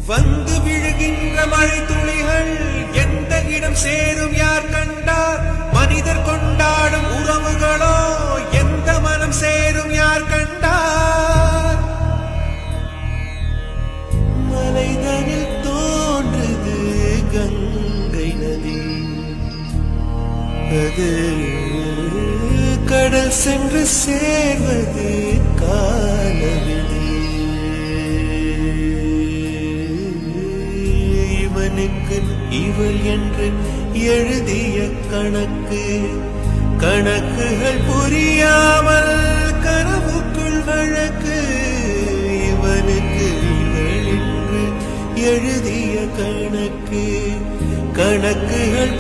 வந்து விழுகின்ற மழை துளிகள் எந்த இடம் சேரும் யார் கண்டார்? மனிதர் கொண்டாடும் உறவுகளோ எந்த மனம் சேரும் யார் கண்டார்? மலைதனில் தோன்றுது கங்கை நதி, அது கடல் சென்று சேர்வது காலவிதி. இவனுக்கு இவள் என்று எழுதிய கணக்குகள் புரியாமல் கனவுக்குள் வழக்கு. இவனுக்கு இவள் என்று எழுதிய கணக்குகள்